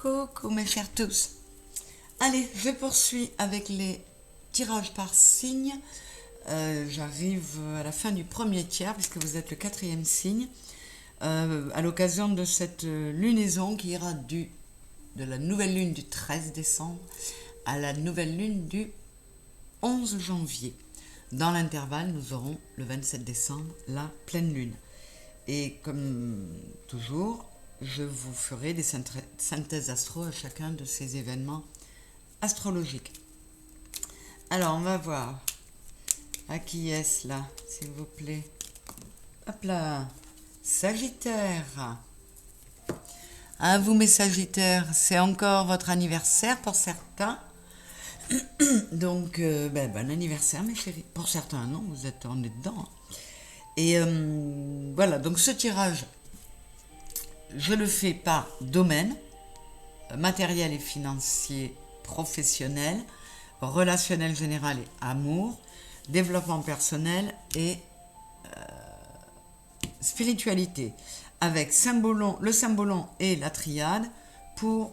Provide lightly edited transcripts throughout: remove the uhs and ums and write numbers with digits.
Coucou mes chers tous. Allez, je poursuis avec les tirages par signe. J'arrive à la fin du premier tiers puisque vous êtes le 4e signe. À l'occasion de cette lunaison qui ira de la nouvelle lune du 13 décembre à la nouvelle lune du 11 janvier. Dans l'intervalle, nous aurons le 27 décembre la pleine lune. Et comme toujours, je vous ferai des synthèses astro à chacun de ces événements astrologiques. Alors, on va voir. À qui est-ce là, s'il vous plaît? Hop là, Sagittaire. À vous mes Sagittaires, c'est encore votre anniversaire pour certains. Donc, bon anniversaire mes chéris. Pour certains, non, on est dedans. Et voilà, donc ce tirage, je le fais par domaine, matériel et financier, professionnel, relationnel général et amour, développement personnel et spiritualité, avec le symbolon et la triade. Pour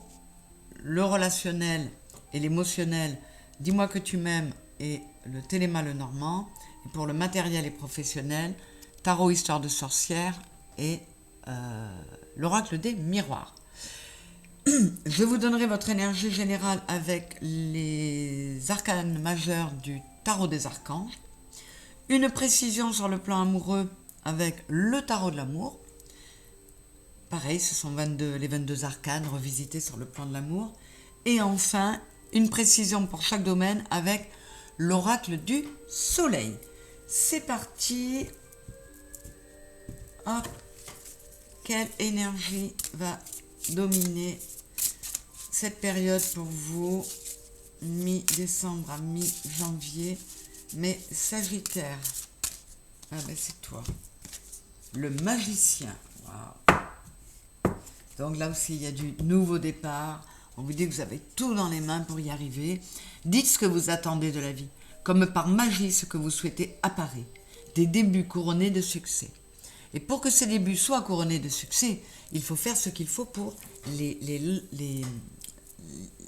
le relationnel et l'émotionnel, dis-moi que tu m'aimes et le téléma le normand. Et pour le matériel et professionnel, tarot histoire de sorcière et l'oracle des miroirs. Je vous donnerai votre énergie générale avec les arcanes majeurs du tarot des archanges. Une précision sur le plan amoureux avec le tarot de l'amour. Pareil, ce sont les 22 arcanes revisités sur le plan de l'amour. Et enfin, une précision pour chaque domaine avec l'oracle du soleil. C'est parti. Hop. Quelle énergie va dominer cette période pour vous, mi-décembre à mi-janvier, mes Sagittaires? Ah ben c'est toi, le magicien. Wow. Donc là aussi il y a du nouveau départ. On vous dit que vous avez tout dans les mains pour y arriver. Dites ce que vous attendez de la vie. Comme par magie, ce que vous souhaitez apparaît. Des débuts couronnés de succès. Et pour que ces débuts soient couronnés de succès, il faut faire ce qu'il faut pour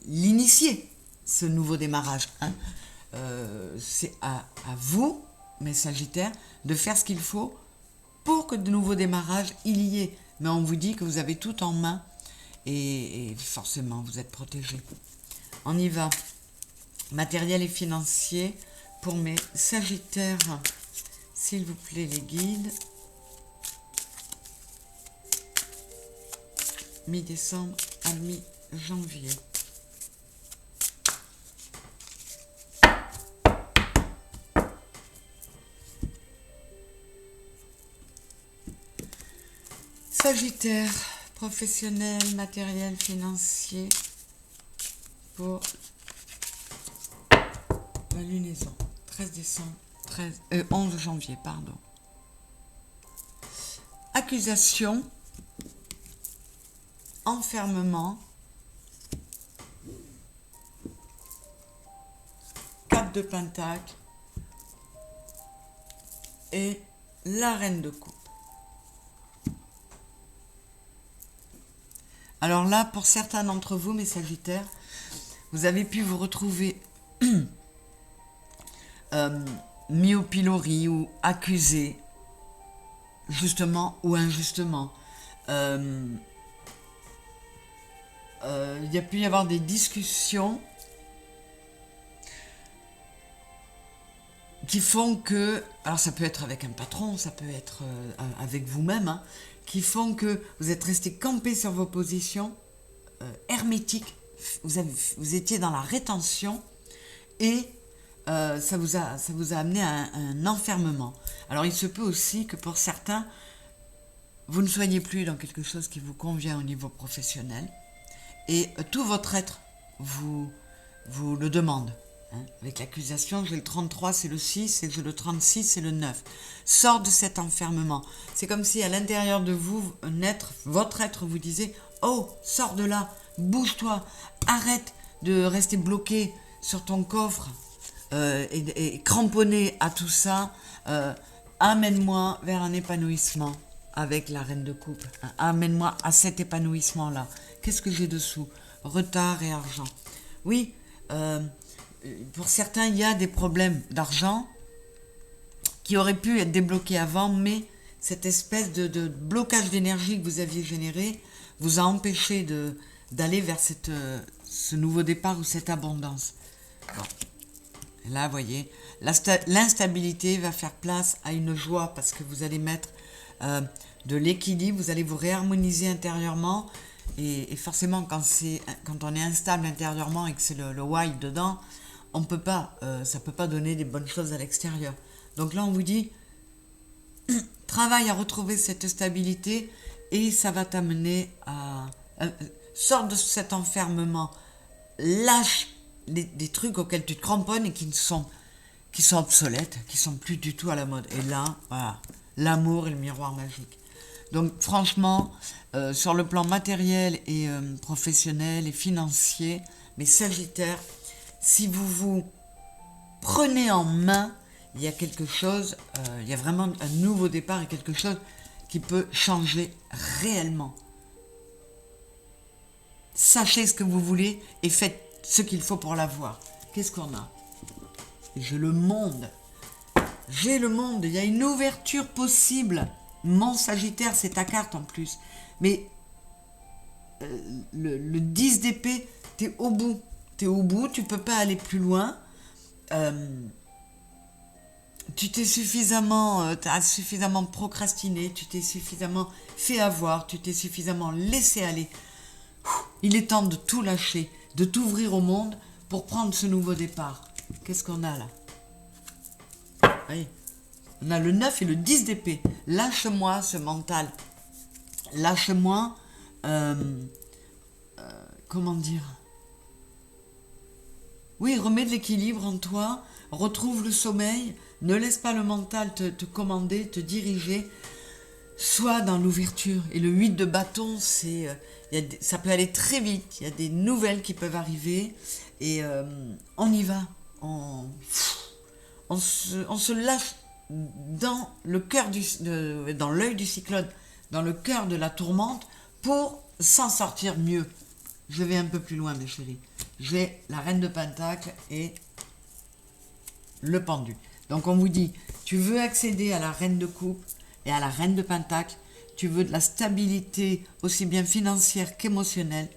l'initier, ce nouveau démarrage. Hein. C'est à vous, mes Sagittaires, de faire ce qu'il faut pour que de nouveaux démarrages il y ait. Mais on vous dit que vous avez tout en main et forcément vous êtes protégés. On y va. Matériel et financier pour mes Sagittaires. S'il vous plaît, les guides. Mi-décembre à mi-janvier. Sagittaire, professionnel, matériel, financier pour la lunaison. 13 décembre, 11 janvier, pardon. Accusation, enfermement, 4 de pentacle et la reine de coupe. Alors là, pour certains d'entre vous, mes Sagittaires, vous avez pu vous retrouver mis au pilori ou accusé, justement ou injustement. Il y a pu y avoir des discussions qui font que, alors ça peut être avec un patron, ça peut être avec vous-même, hein, qui font que vous êtes resté campé sur vos positions hermétiques, vous étiez dans la rétention et ça vous a amené à un enfermement. Alors il se peut aussi que pour certains, vous ne soyez plus dans quelque chose qui vous convient au niveau professionnel et tout votre être vous le demande. Hein. Avec l'accusation, j'ai le 33, c'est le 6, et j'ai le 36, c'est le 9. Sors de cet enfermement. C'est comme si à l'intérieur de vous, votre être vous disait « Oh, sors de là, bouge-toi, arrête de rester bloqué sur ton coffre et cramponné à tout ça. Amène-moi vers un épanouissement avec la reine de coupe. Amène-moi à cet épanouissement-là. Qu'est-ce que j'ai dessous ? retard et argent. Oui, pour certains, il y a des problèmes d'argent qui auraient pu être débloqués avant, mais cette espèce de blocage d'énergie que vous aviez généré vous a empêché d'aller vers ce nouveau départ ou cette abondance. Bon. Et là, vous voyez, l'instabilité va faire place à une joie parce que vous allez mettre de l'équilibre, vous allez vous réharmoniser intérieurement. Et forcément, quand on est instable intérieurement et que c'est le why dedans, ça ne peut pas donner des bonnes choses à l'extérieur. Donc là, on vous dit, travaille à retrouver cette stabilité et ça va t'amener à... sors de cet enfermement, lâche des trucs auxquels tu te cramponnes et qui sont obsolètes, qui sont plus du tout à la mode. Et là, voilà, l'amour et le miroir magique. Donc franchement, sur le plan matériel et professionnel et financier, mes Sagittaires, si vous vous prenez en main, il y a quelque chose, il y a vraiment un nouveau départ et quelque chose qui peut changer réellement. Sachez ce que vous voulez et faites ce qu'il faut pour l'avoir. Qu'est-ce qu'on a? J'ai le monde. J'ai le monde. Il y a une ouverture possible. Mon Sagittaire, c'est ta carte en plus. Mais le 10 d'épée, t'es au bout. T'es au bout, tu peux pas aller plus loin. Tu t'es suffisamment, t'as suffisamment procrastiné, tu t'es suffisamment fait avoir, tu t'es suffisamment laissé aller. Il est temps de tout lâcher, de t'ouvrir au monde pour prendre ce nouveau départ. Qu'est-ce qu'on a là? Oui. On a le 9 et le 10 d'épée. Lâche-moi ce mental. Lâche-moi, comment dire? Oui, remets de l'équilibre en toi, retrouve le sommeil, ne laisse pas le mental te commander, te diriger. Sois dans l'ouverture. Et le 8 de bâton, ça peut aller très vite. Il y a des nouvelles qui peuvent arriver. Et on y va. On se lâche dans le cœur dans l'œil du cyclone, dans le cœur de la tourmente, pour s'en sortir mieux. Je vais un peu plus loin, mes chéris. J'ai la reine de Pentacle et le pendu. Donc on vous dit, tu veux accéder à la reine de coupe et à la reine de Pentacle, tu veux de la stabilité aussi bien financière qu'émotionnelle,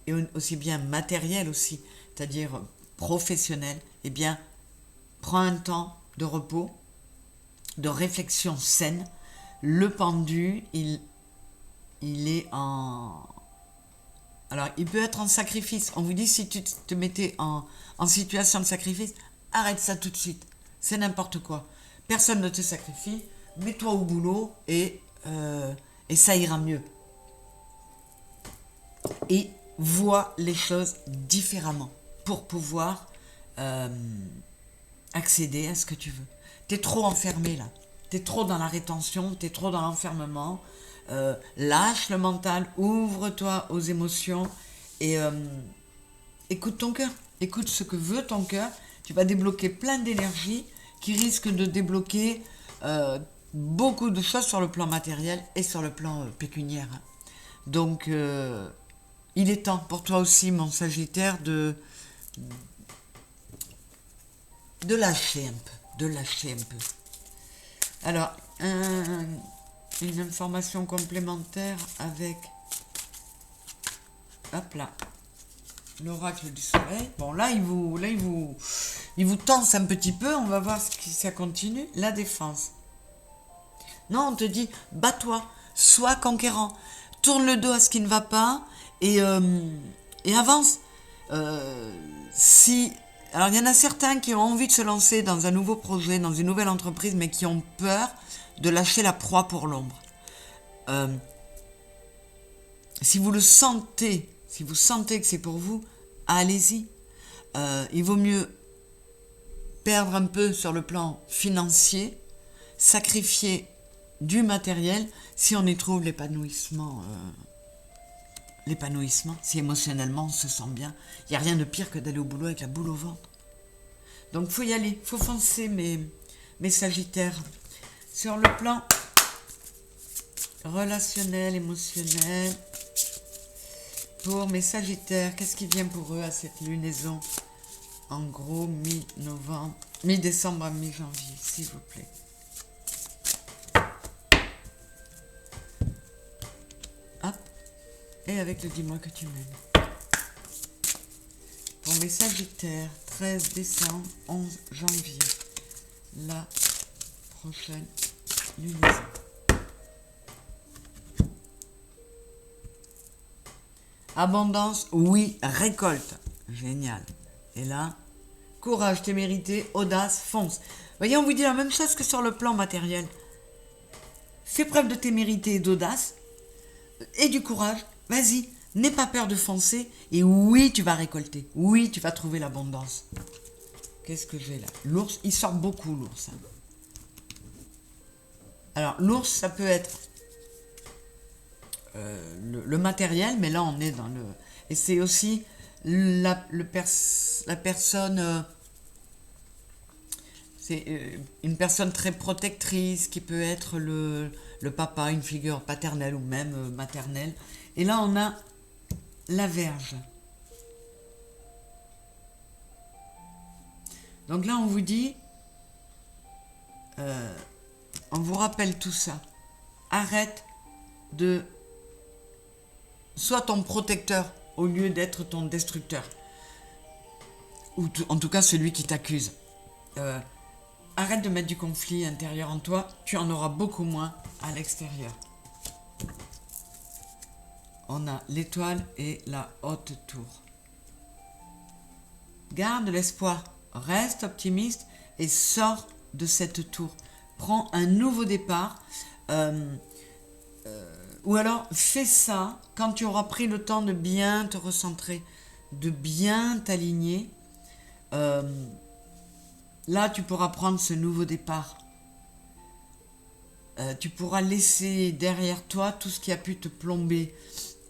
et aussi bien matérielle aussi, c'est-à-dire professionnelle, eh bien, prends un temps de repos, de réflexion saine. Le pendu, il est en... Alors, il peut être en sacrifice. On vous dit, si tu te mettais en situation de sacrifice, arrête ça tout de suite. C'est n'importe quoi. Personne ne te sacrifie. Mets-toi au boulot et ça ira mieux. Et vois les choses différemment pour pouvoir accéder à ce que tu veux. T'es trop enfermé là. T'es trop dans la rétention, t'es trop dans l'enfermement. Lâche le mental, ouvre-toi aux émotions et écoute ton cœur. Écoute ce que veut ton cœur. Tu vas débloquer plein d'énergie qui risque de débloquer beaucoup de choses sur le plan matériel et sur le plan pécuniaire. Donc, il est temps pour toi aussi, mon Sagittaire, de lâcher un peu. De lâcher un peu. Alors, une information complémentaire avec... Hop là. L'oracle du soleil. Bon, là, il vous tense un petit peu. On va voir si ça continue. La défense. Non, on te dit, bats-toi. Sois conquérant. Tourne le dos à ce qui ne va pas. Et avance. Alors, il y en a certains qui ont envie de se lancer dans un nouveau projet, dans une nouvelle entreprise, mais qui ont peur de lâcher la proie pour l'ombre. Si vous le sentez, si vous sentez que c'est pour vous, allez-y. Il vaut mieux perdre un peu sur le plan financier, sacrifier du matériel, si on y trouve l'épanouissement, si émotionnellement on se sent bien. Il n'y a rien de pire que d'aller au boulot avec la boule au ventre. Donc il faut y aller, il faut foncer mes Sagittaires. Sur le plan relationnel, émotionnel, Pour mes Sagittaires, qu'est-ce qui vient pour eux à cette lunaison? En gros, mi-novembre, mi-décembre à mi-janvier, s'il vous plaît. Hop. Et avec le dis-moi que tu m'aimes. Pour mes Sagittaires, 13 décembre, 11 janvier. La prochaine lunaison. Abondance, oui. Récolte, génial. Et là, courage, témérité, audace, fonce. Vous voyez, on vous dit la même chose que sur le plan matériel. Fais preuve de témérité et d'audace et du courage. Vas-y, n'aie pas peur de foncer. Et oui, tu vas récolter. Oui, tu vas trouver l'abondance. Qu'est-ce que j'ai là? L'ours, il sort beaucoup, l'ours. Alors, l'ours, ça peut être le matériel, mais là, on est dans le... Et c'est aussi la personne... c'est une personne très protectrice qui peut être le papa, une figure paternelle ou même maternelle. Et là, on a la Vierge. Donc là, on vous dit, on vous rappelle tout ça. Arrête de... Sois ton protecteur au lieu d'être ton destructeur. Ou en tout cas, celui qui t'accuse. Arrête de mettre du conflit intérieur en toi, tu en auras beaucoup moins à l'extérieur. On a l'étoile et la haute tour. Garde l'espoir, reste optimiste et sors de cette tour. Prends un nouveau départ. Ou alors, fais ça quand tu auras pris le temps de bien te recentrer, de bien t'aligner. Là, tu pourras prendre ce nouveau départ. Tu pourras laisser derrière toi tout ce qui a pu te plomber.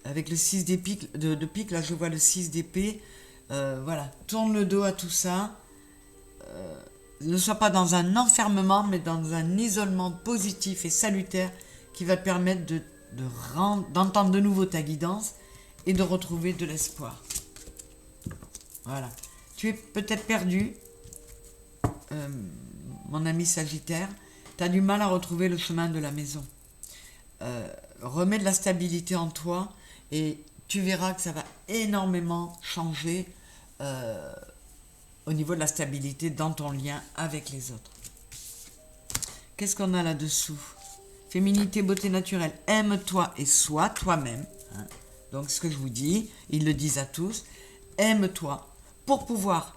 Avec le 6 d'épée, de pique, là je vois le 6 d'épée. Voilà, tourne le dos à tout ça. Ne sois pas dans un enfermement, mais dans un isolement positif et salutaire qui va te permettre d'entendre de nouveau ta guidance et de retrouver de l'espoir. Voilà. Tu es peut-être perdu, mon ami Sagittaire. Tu as du mal à retrouver le chemin de la maison. Remets de la stabilité en toi et tu verras que ça va énormément changer au niveau de la stabilité dans ton lien avec les autres. Qu'est-ce qu'on a là-dessous? Féminité, beauté naturelle, aime-toi et sois toi-même. Hein. Donc ce que je vous dis, ils le disent à tous, aime-toi pour pouvoir,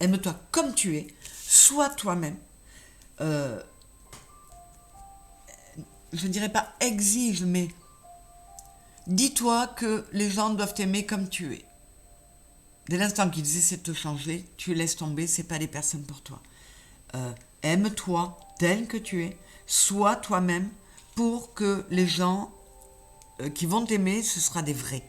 aime-toi comme tu es, sois toi-même. Je ne dirais pas exige, mais dis-toi que les gens doivent t'aimer comme tu es. Dès l'instant qu'ils essaient de te changer, tu laisses tomber, c'est pas les personnes pour toi. Aime-toi tel que tu es, sois toi-même pour que les gens qui vont t'aimer, ce sera des vrais.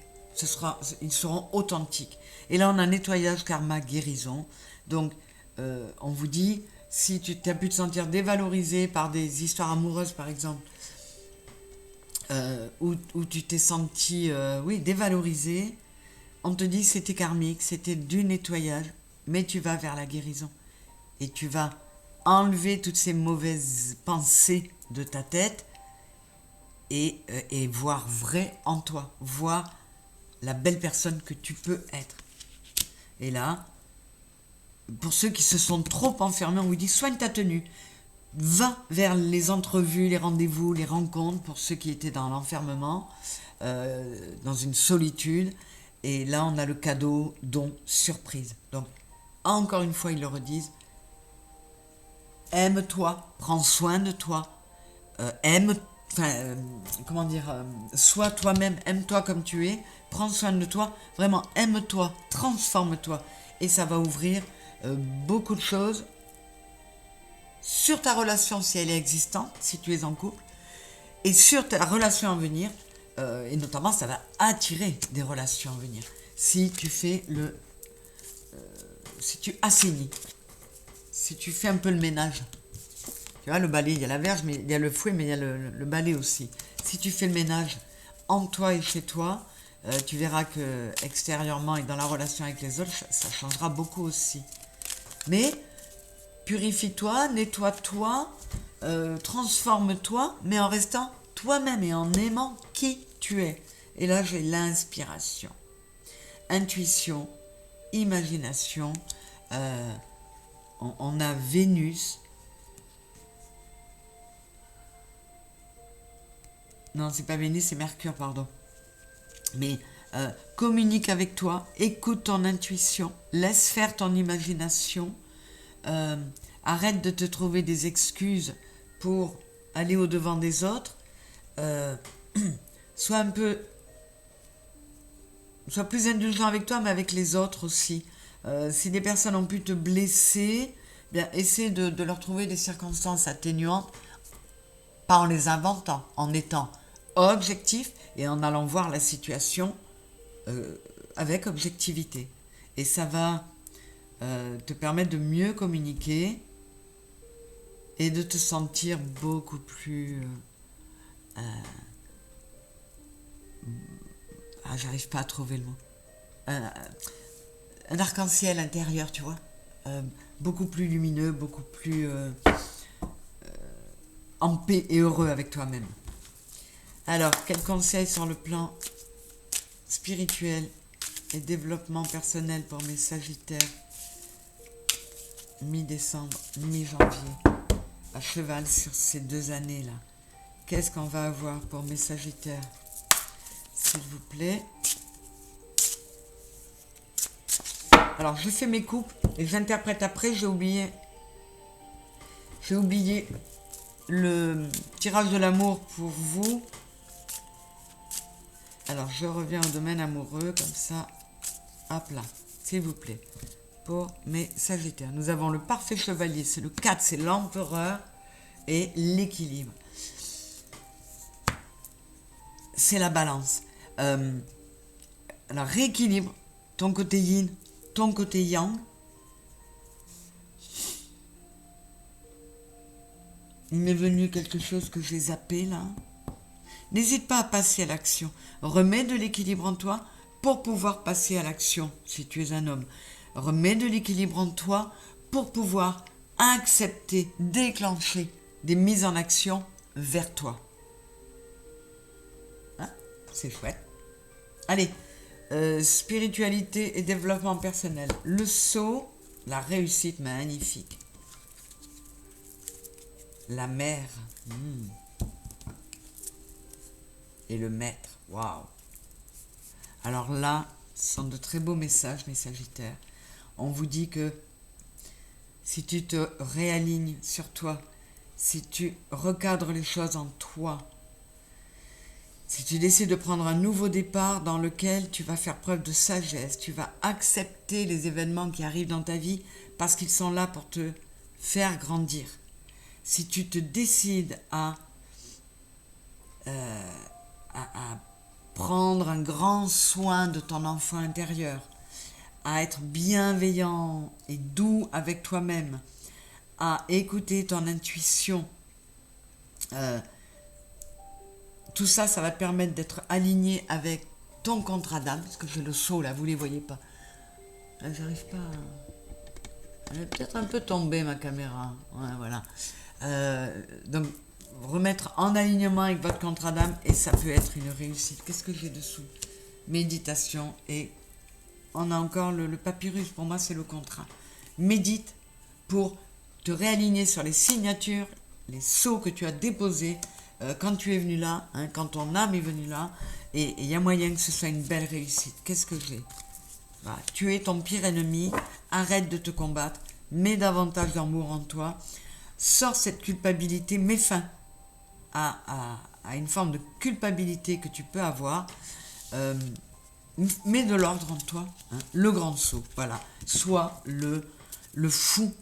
Ils seront authentiques. Et là, on a un nettoyage karma guérison. Donc, on vous dit, si tu as pu te sentir dévalorisé par des histoires amoureuses, par exemple, où tu t'es senti dévalorisé, on te dit c'était karmique, c'était du nettoyage, mais tu vas vers la guérison. Et tu vas enlever toutes ces mauvaises pensées de ta tête et voir vrai en toi, voir la belle personne que tu peux être. Et là, pour ceux qui se sont trop enfermés, on vous dit soigne ta tenue. Va vers les entrevues, les rendez-vous, les rencontres, pour ceux qui étaient dans l'enfermement, dans une solitude. Et là, on a le cadeau, don, surprise. Donc, encore une fois, ils le redisent. Aime-toi, prends soin de toi, sois toi-même, aime-toi comme tu es, prends soin de toi, vraiment aime-toi, transforme-toi. Et ça va ouvrir beaucoup de choses sur ta relation si elle est existante, si tu es en couple, et sur ta relation à venir, et notamment ça va attirer des relations à venir. Si tu fais si tu assainis, si tu fais un peu le ménage. Tu vois, le balai, il y a la verge, mais il y a le fouet, mais il y a le balai aussi. Si tu fais le ménage en toi et chez toi, tu verras que extérieurement et dans la relation avec les autres, ça changera beaucoup aussi. Mais purifie-toi, nettoie-toi, transforme-toi, mais en restant toi-même et en aimant qui tu es. Et là, j'ai l'inspiration, intuition, imagination. On a Vénus. Non, c'est pas Vénus, c'est Mercure, pardon. Mais communique avec toi, écoute ton intuition, laisse faire ton imagination, arrête de te trouver des excuses pour aller au-devant des autres, sois plus indulgent avec toi, mais avec les autres aussi. Si des personnes ont pu te blesser, bien, essaie de leur trouver des circonstances atténuantes, pas en les inventant, en étant objectif et en allant voir la situation avec objectivité. Et ça va te permettre de mieux communiquer et de te sentir beaucoup plus... j'arrive pas à trouver le mot. Un arc-en-ciel intérieur, tu vois. Beaucoup plus lumineux, beaucoup plus en paix et heureux avec toi-même. Alors, quels conseils sur le plan spirituel et développement personnel pour mes Sagittaires mi-décembre, mi-janvier, à cheval sur ces 2 années-là? Qu'est-ce qu'on va avoir pour mes Sagittaires, s'il vous plaît? Alors, je fais mes coupes et j'interprète après. J'ai oublié le tirage de l'amour pour vous. Alors, je reviens au domaine amoureux, comme ça, hop là, s'il vous plaît, pour mes Sagittaires. Nous avons le parfait chevalier, c'est le 4, c'est l'empereur, et l'équilibre. C'est la balance. Alors, rééquilibre ton côté yin, ton côté yang. Il m'est venu quelque chose que j'ai zappé là. N'hésite pas à passer à l'action. Remets de l'équilibre en toi pour pouvoir passer à l'action si tu es un homme. Remets de l'équilibre en toi pour pouvoir accepter, déclencher des mises en action vers toi. Hein? C'est chouette. Allez, spiritualité et développement personnel. Le saut, la réussite magnifique. La mère. Et le maître. Waouh. Alors là, ce sont de très beaux messages, mes Sagittaires. On vous dit que si tu te réalignes sur toi, si tu recadres les choses en toi, si tu décides de prendre un nouveau départ dans lequel tu vas faire preuve de sagesse, tu vas accepter les événements qui arrivent dans ta vie parce qu'ils sont là pour te faire grandir. Si tu te décides à prendre un grand soin de ton enfant intérieur, à être bienveillant et doux avec toi-même, à écouter ton intuition, tout ça, ça va te permettre d'être aligné avec ton contrat d'âme, parce que j'ai le saut là, vous ne les voyez pas. J'arrive pas à... Elle est peut-être un peu tombée ma caméra. Ouais, voilà. Donc, remettre en alignement avec votre contrat d'âme et ça peut être une réussite. Qu'est-ce que j'ai dessous? Méditation et on a encore le papyrus. Pour moi, c'est le contrat. Médite pour te réaligner sur les signatures, les sceaux que tu as déposés quand tu es venu là, hein, quand ton âme est venue là. Et il y a moyen que ce soit une belle réussite. Qu'est-ce que j'ai? Voilà. Tu es ton pire ennemi. Arrête de te combattre. Mets davantage d'amour en toi. Sors cette culpabilité. Mets fin à une forme de culpabilité que tu peux avoir. Mets de l'ordre en toi. Hein, le grand saut. Voilà. Sois le fou.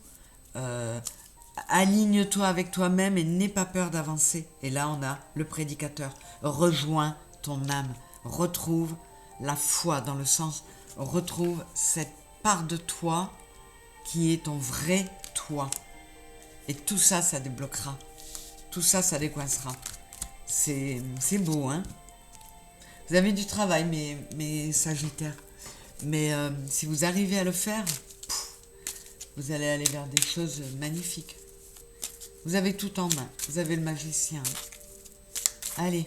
Aligne-toi avec toi-même et n'aie pas peur d'avancer. Et là, on a le prédicateur. Rejoins ton âme. Retrouve la foi dans le sens, retrouve cette part de toi qui est ton vrai toi. Et tout ça, ça débloquera. Tout ça, ça décoincera. C'est beau, hein? Vous avez du travail, mes Sagittaires. Mais si vous arrivez à le faire, vous allez aller vers des choses magnifiques. Vous avez tout en main. Vous avez le magicien. Allez,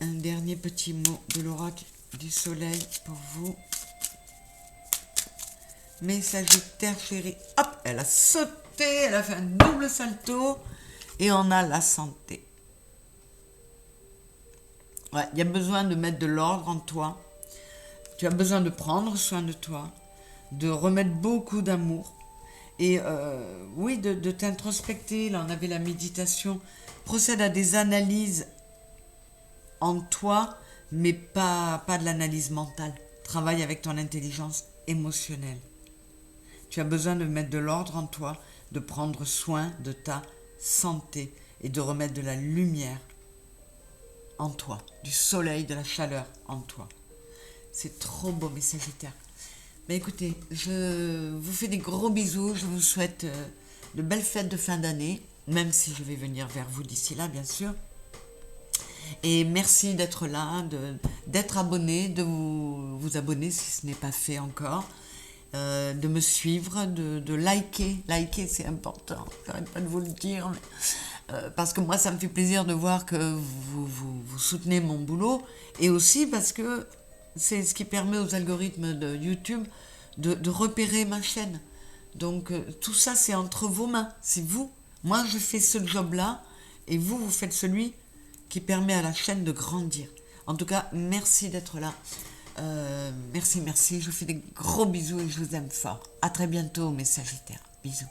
un dernier petit mot de l'oracle du soleil pour vous. Mes Sagittaires chéris. Hop, elle a sauté, elle a fait un double salto. Et on a la santé. Ouais, il y a besoin de mettre de l'ordre en toi. Tu as besoin de prendre soin de toi, de remettre beaucoup d'amour. Et oui, de t'introspecter. Là, on avait la méditation. Procède à des analyses en toi, mais pas de l'analyse mentale. Travaille avec ton intelligence émotionnelle. Tu as besoin de mettre de l'ordre en toi, de prendre soin de ta santé et de remettre de la lumière en toi, du soleil, de la chaleur en toi. C'est trop beau, mes Sagittaires. Mais écoutez, je vous fais des gros bisous, je vous souhaite de belles fêtes de fin d'année, même si je vais venir vers vous d'ici là, bien sûr. Et merci d'être là, d'être abonné, de vous abonner si ce n'est pas fait encore, de me suivre, de liker. Liker, c'est important, j'arrête pas de vous le dire, parce que moi, ça me fait plaisir de voir que vous soutenez mon boulot, et aussi parce que c'est ce qui permet aux algorithmes de YouTube de repérer ma chaîne. Donc tout ça, c'est entre vos mains, c'est vous. Moi, je fais ce job-là, et vous faites celui qui permet à la chaîne de grandir. En tout cas, merci d'être là. Merci, je vous fais des gros bisous et je vous aime fort. À très bientôt, mes Sagittaires. Bisous.